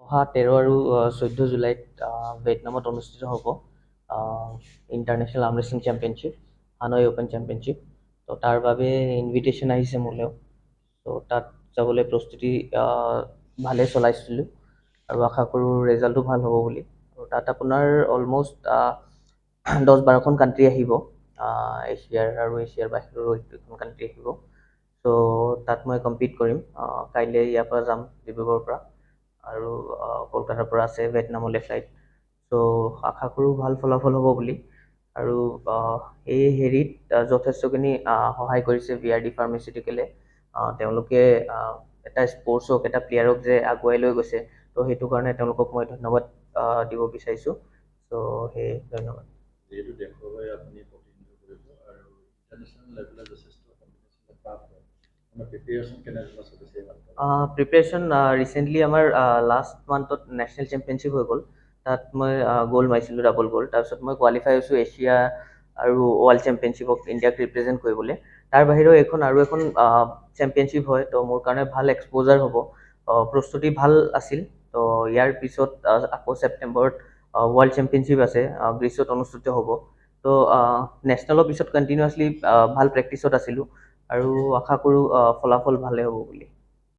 অহা 13 আৰু 14 জুলাইত ভিয়েটনামত অনুষ্ঠিত হ'ব international arm wrestling championship, Hanoi open championship. তো তাৰ বাবে ইনভিটেশ্যন আহিছে মোলৈও। তো তাত যাবলৈ প্ৰস্তুতি ভালে চলাইছিলোঁ আৰু আশা কৰোঁ ৰেজাল্টটো ভাল হ'ব বুলি। আৰু তাত আপোনাৰ অলম'ষ্ট 10-12খন কাণ্ট্ৰি আহিব, এছিয়াৰ আৰু এছিয়াৰ বাহিৰৰো 1-2খন কাণ্ট্ৰি আহিব। চ' তাত মই কম্পিট কৰিম। কাইলৈ ইয়াৰ পৰা যাম ডিব্ৰুগড়ৰ পৰা, আৰু কলকাতাৰ পৰা আছে ভিয়েটনামলৈ ফ্লাইট। চ' আশা কৰোঁ ভাল ফলাফল হ'ব বুলি। আৰু এই হেৰিত যথেষ্টখিনি সহায় কৰিছে VRD ফাৰ্মাচিউটিকেলে। তেওঁলোকে এটা স্পৰ্টছক, এটা প্লেয়াৰক যে আগুৱাই লৈ গৈছে, তো সেইটো কাৰণে তেওঁলোকক মই ধন্যবাদ দিব বিচাৰিছোঁ। চ' সেয়ে ধন্যবাদ। যিহেতু দেশৰ হৈ আপুনি প্ৰতিনিধিত্ব কৰিব আৰু ইণ্টাৰনেশ্যনেল লেভেলত যথেষ্ট কম্পিটিশ্যন পাব, আপোনাৰ প্ৰিপেৰেশ্যন কেনেধৰণৰ চলিছে? প্ৰিপেৰেশ্যন ৰিচেণ্টলি আমাৰ লাষ্ট মান্থত নেশ্যনেল চেম্পিয়নশ্বিপ হৈ গ'ল। তাত মই গ'ল্ড মাৰিছিলোঁ, ডাবল গ'ল্ড। তাৰপিছত মই কোৱালিফাই হৈছোঁ এছিয়া আৰু ৱৰ্ল্ড চেম্পিয়নশ্বিপক ইণ্ডিয়াক ৰিপ্ৰেজেণ্ট কৰিবলৈ। তাৰ বাহিৰেও আৰু এখন চেম্পিয়নশ্বিপ হয়, তো মোৰ কাৰণে ভাল এক্সপ'জাৰ হ'ব। প্ৰস্তুতি ভাল আছিল। তো ইয়াৰ পিছত আকৌ ছেপ্টেম্বৰত ৱৰ্ল্ড চেম্পিয়নশ্বিপ আছে, গ্ৰীচত অনুষ্ঠিত হ'ব। তো নেশ্যনেলৰ পিছত কণ্টিনিউৱাছলি ভাল প্ৰেক্টিছত আছিলোঁ আৰু আশা কৰোঁ ফলাফল ভালে হ'ব বুলি।